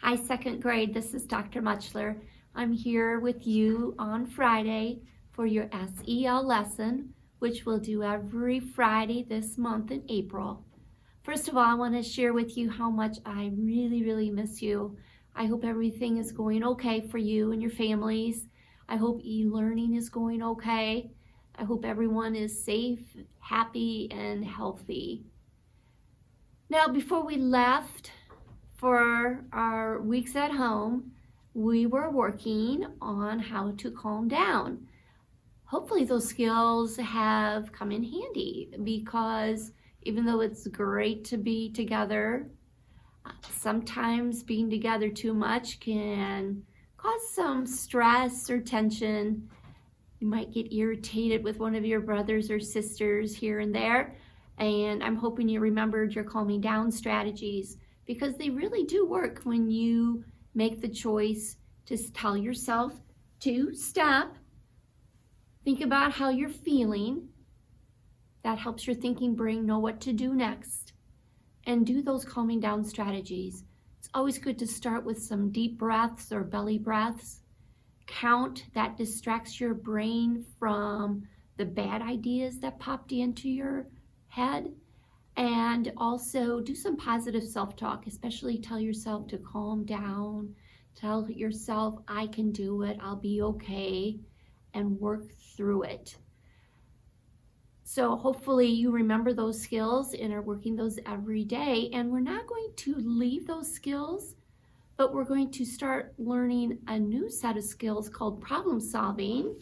Hi, second grade. This is Dr. Muchler. I'm here with you on Friday for your SEL lesson, which we'll do every Friday this month in April. First of all, I want to share with you how much I really miss you. I hope everything is going okay for you and your families. I hope e-learning is going okay. I hope everyone is safe, happy, and healthy. Now, before we left for our weeks at home, we were working on how to calm down. Hopefully those skills have come in handy, because even though it's great to be together, sometimes being together too much can cause some stress or tension. You might get irritated with one of your brothers or sisters here and there, and I'm hoping you remembered your calming down strategies, because they really do work when you make the choice to tell yourself to stop, think about how you're feeling. That helps your thinking brain know what to do next, and do those calming down strategies. It's always good to start with some deep breaths or belly breaths. Count. That distracts your brain from the bad ideas that popped into your head. And also do some positive self-talk, especially tell yourself to calm down. Tell yourself, I can do it, I'll be okay, and work through it. So hopefully you remember those skills and are working those every day. And we're not going to leave those skills, but we're going to start learning a new set of skills called problem solving.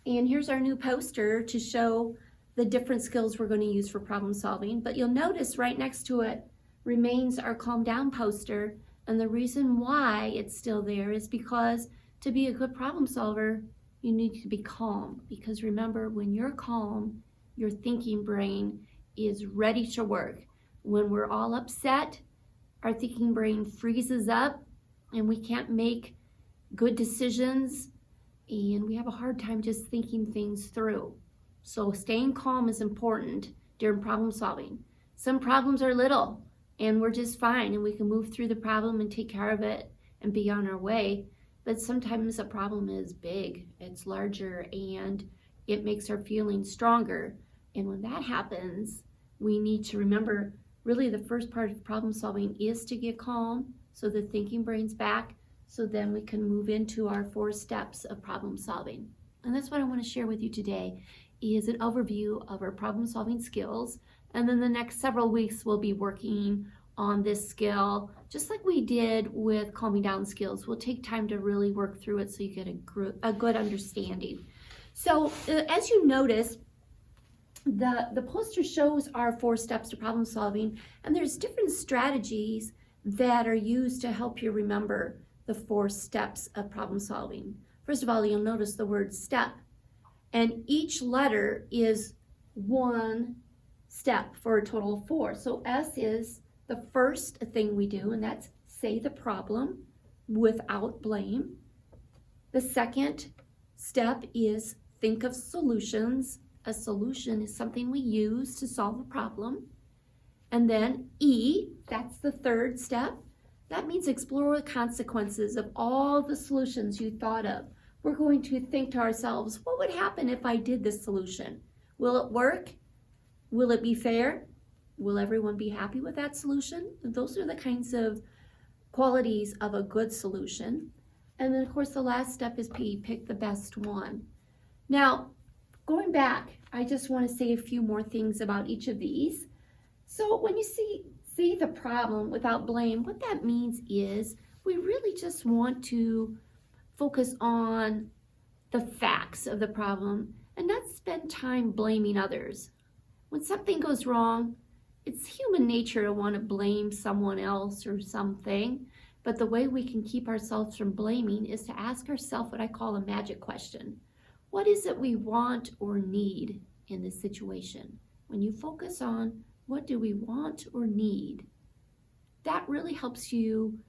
And here's our new poster to show the different skills we're going to use for problem solving. But you'll notice right next to it remains our calm down poster. And the reason why it's still there is because to be a good problem solver, you need to be calm. Because remember, when you're calm, your thinking brain is ready to work. When we're all upset, our thinking brain freezes up and we can't make good decisions, and we have a hard time just thinking things through. So staying calm is important during problem solving. Some problems are little and we're just fine and we can move through the problem and take care of it and be on our way. But sometimes a problem is big, it's larger, and it makes our feelings stronger. And when that happens, we need to remember really the first part of problem solving is to get calm, so the thinking brain's back, so then we can move into our 4 steps of problem solving. And that's what I want to share with you today, is an overview of our problem solving skills. And then the next several weeks we'll be working on this skill, just like we did with calming down skills. We'll take time to really work through it so you get a good understanding. So as you notice, the poster shows our 4 steps to problem solving, and there's different strategies that are used to help you remember the 4 steps of problem solving. First of all, you'll notice the word step, and each letter is 1 step for a total of 4. So S is the first thing we do, and that's say the problem without blame. The second step is think of solutions. A solution is something we use to solve a problem. And then E, that's the third step. That means explore the consequences of all the solutions you thought of. We're going to think to ourselves, what would happen if I did this solution? Will it work? Will it be fair? Will everyone be happy with that solution? Those are the kinds of qualities of a good solution. And then of course the last step is P, pick the best one. Now, going back, I just want to say a few more things about each of these. So when you see the problem without blame, what that means is we really just want to focus on the facts of the problem and not spend time blaming others. When something goes wrong, it's human nature to want to blame someone else or something, but the way we can keep ourselves from blaming is to ask ourselves what I call a magic question. What is it we want or need in this situation? When you focus on what do we want or need, that really helps you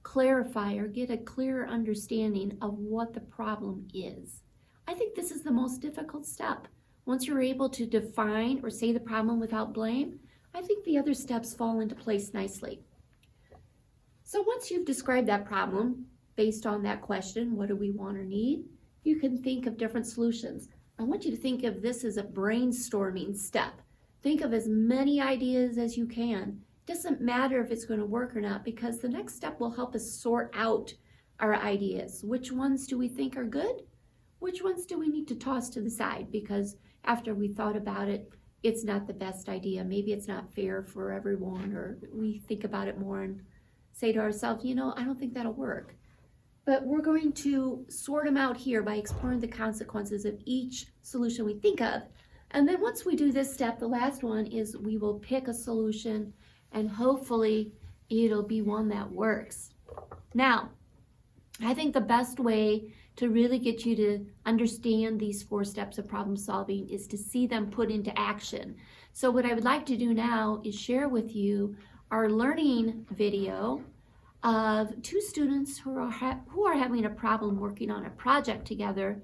clarify or get a clearer understanding of what the problem is. I think this is the most difficult step. Once you're able to define or say the problem without blame, I think the other steps fall into place nicely. So once you've described that problem, based on that question, what do we want or need, you can think of different solutions. I want you to think of this as a brainstorming step. Think of as many ideas as you can. It doesn't matter if it's going to work or not, because the next step will help us sort out our ideas. Which ones do we think are good? Which ones do we need to toss to the side because after we thought about it, it's not the best idea. Maybe it's not fair for everyone, or we think about it more and say to ourselves, I don't think that'll work. But we're going to sort them out here by exploring the consequences of each solution we think of. And then once we do this step, the last one is we will pick a solution and hopefully it'll be one that works. Now, I think the best way to really get you to understand these 4 steps of problem solving is to see them put into action. So what I would like to do now is share with you our learning video of 2 students who are having a problem working on a project together.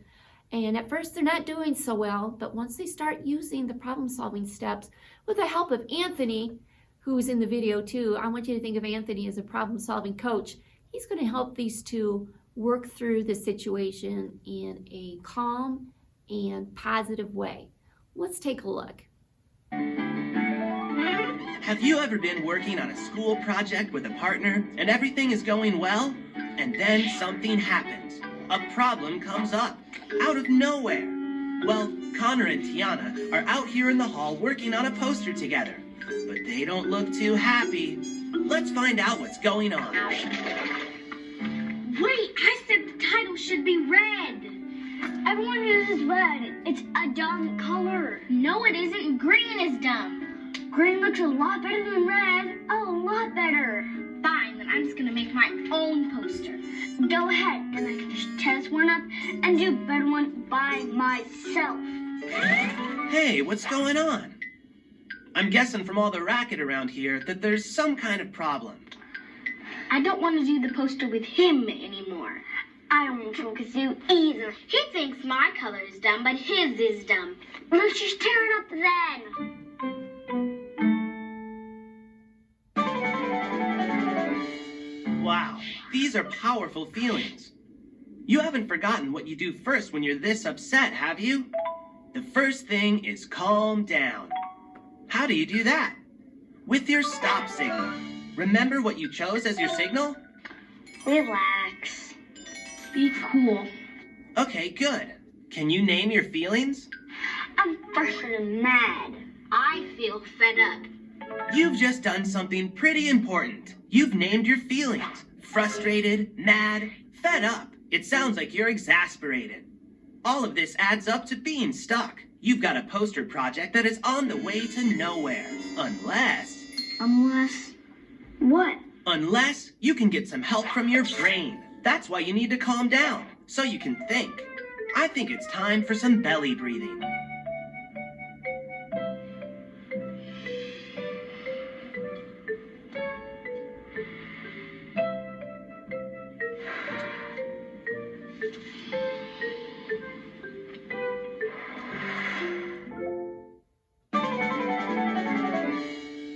And at first they're not doing so well, but once they start using the problem solving steps with the help of Anthony, who's in the video too, I want you to think of Anthony as a problem solving coach. He's going to help these 2 work through the situation in a calm and positive way. Let's take a look. Have you ever been working on a school project with a partner and everything is going well? And then something happens. A problem comes up, out of nowhere. Well, Connor and Tiana are out here in the hall working on a poster together, but they don't look too happy. Let's find out what's going on. Wait, I said the title should be red. Everyone uses red. It's a dumb color. No, it isn't. Green is dumb. Green looks a lot better than red. Oh, a lot better. Fine, then I'm just gonna make my own poster. Go ahead, then I can just test one up and do a better one by myself. Hey, what's going on? I'm guessing from all the racket around here that there's some kind of problem. I don't want to do the poster with him anymore. I don't want to focus you either. He thinks my color is dumb, but his is dumb. Let's just tear it up then. Wow, these are powerful feelings. You haven't forgotten what you do first when you're this upset, have you? The first thing is calm down. How do you do that? With your stop signal. Remember what you chose as your signal? Relax. Be cool. Okay, good. Can you name your feelings? I'm frustrated and mad. I feel fed up. You've just done something pretty important. You've named your feelings. Frustrated, mad, fed up. It sounds like you're exasperated. All of this adds up to being stuck. You've got a poster project that is on the way to nowhere. Unless what? Unless you can get some help from your brain. That's why you need to calm down, so you can think. I think it's time for some belly breathing.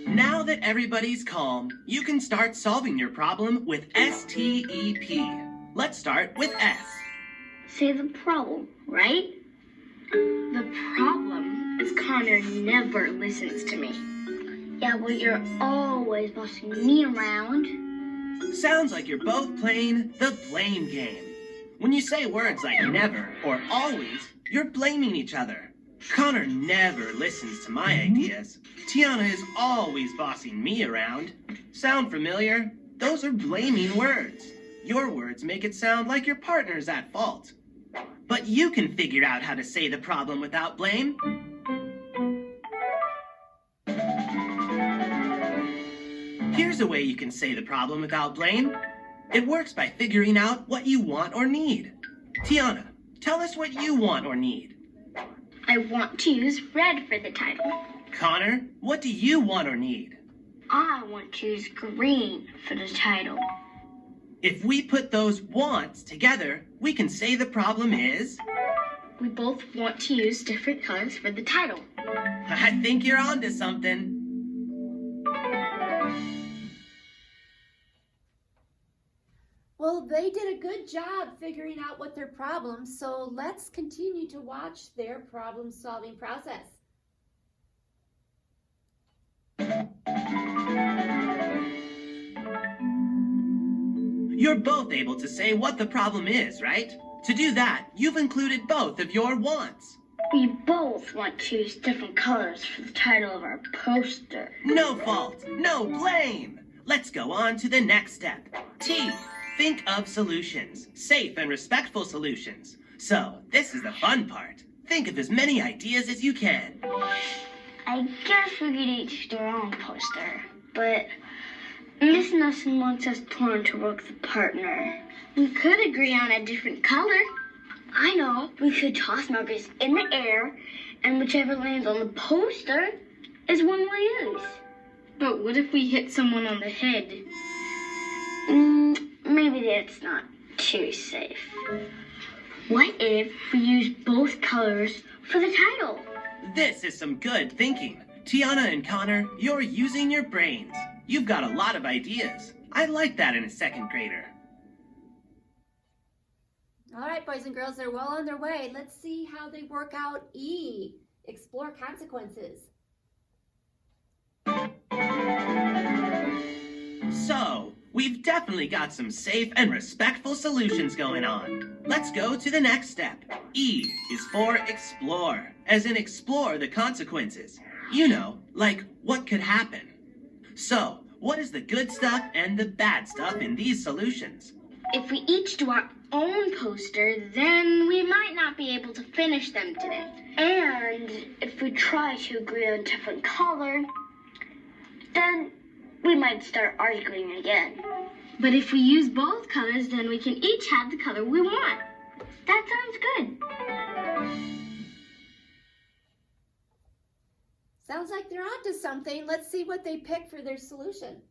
Now that everybody's calm, you can start solving your problem with STEP. Let's start with S. Say the problem, right? The problem is Connor never listens to me. Yeah, well, you're always bossing me around. Sounds like you're both playing the blame game. When you say words like never or always, you're blaming each other. Connor never listens to my ideas. Tiana is always bossing me around. Sound familiar? Those are blaming words. Your words make it sound like your partner's at fault. But you can figure out how to say the problem without blame. Here's a way you can say the problem without blame. It works by figuring out what you want or need. Tiana, tell us what you want or need. I want to use red for the title. Connor, what do you want or need? I want to use green for the title. If we put those wants together, we can say the problem is... We both want to use different colors for the title. I think you're onto something. they did a good job figuring out what their problems, so let's continue to watch their problem-solving process. You're both able to say what the problem is, right? To do that, you've included both of your wants. We both want to choose different colors for the title of our poster. No fault, no blame. Let's go on to the next step. T, think of solutions. Safe and respectful solutions. So, this is the fun part. Think of as many ideas as you can. I guess we could each do our own poster, but Miss Nelson wants us to learn to work with a partner. We could agree on a different color. I know. We could toss markers in the air, and whichever lands on the poster is one we'll use. But what if we hit someone on the head? Maybe that's not too safe. What if we use both colors for the title? This is some good thinking. Tiana and Connor, you're using your brains. You've got a lot of ideas. I like that in a second grader. All right, boys and girls, they're well on their way. Let's see how they work out E, explore consequences. So, we've definitely got some safe and respectful solutions going on. Let's go to the next step. E is for explore, as in explore the consequences. You know, like what could happen. So, what is the good stuff and the bad stuff in these solutions? If we each do our own poster, then we might not be able to finish them today. And if we try to agree on a different color, then we might start arguing again. But if we use both colors, then we can each have the color we want. That sounds good. Sounds like they're onto something. Let's see what they pick for their solution.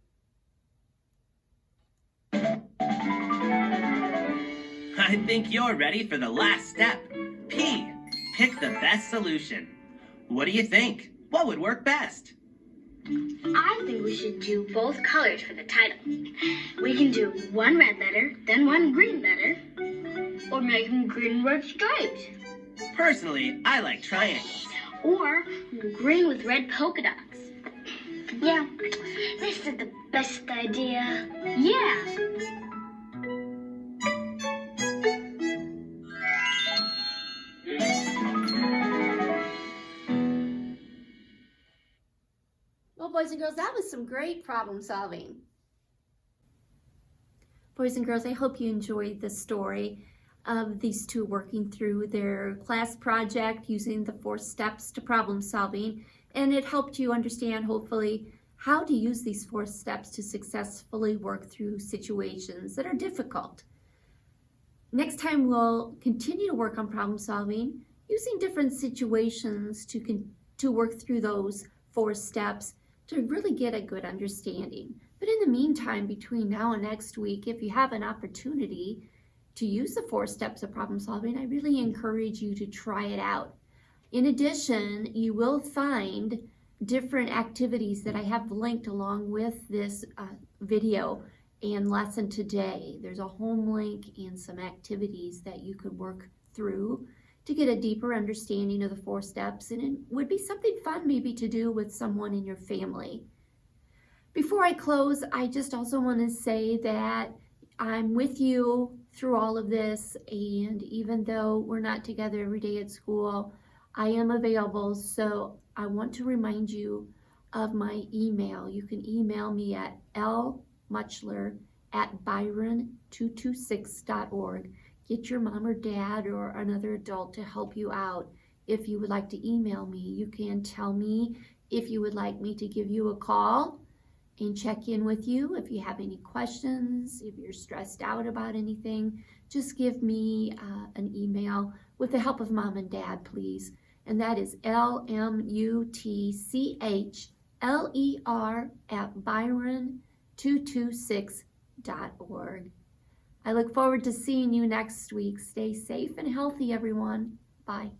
I think you're ready for the last step. P, pick the best solution. What do you think? What would work best? I think we should do both colors for the title. We can do one red letter, then one green letter, or make them green and red stripes. Personally, I like triangles. Or green with red polka dots. Yeah, this is the best idea. Yeah. Well, boys and girls, that was some great problem solving. Boys and girls, I hope you enjoyed the story of these two working through their class project using the 4 steps to problem solving, and it helped you understand, hopefully, how to use these 4 steps to successfully work through situations that are difficult. Next time we'll continue to work on problem solving using different situations to work through those 4 steps to really get a good understanding. But in the meantime, between now and next week, if you have an opportunity to use the 4 steps of problem solving, I really encourage you to try it out. In addition, you will find different activities that I have linked along with this video and lesson today. There's a home link and some activities that you could work through to get a deeper understanding of the 4 steps, and it would be something fun maybe to do with someone in your family. Before I close, I just also want to say that I'm with you through all of this, and even though we're not together every day at school, I am available, so I want to remind you of my email. You can email me at lmuchler@byron226.org. Get your mom or dad or another adult to help you out. If you would like to email me, you can tell me if you would like me to give you a call and check in with you. If you have any questions, if you're stressed out about anything, just give me an email with the help of mom and dad, please. And that is lmutchler@byron226.org. I look forward to seeing you next week. Stay safe and healthy, everyone. Bye.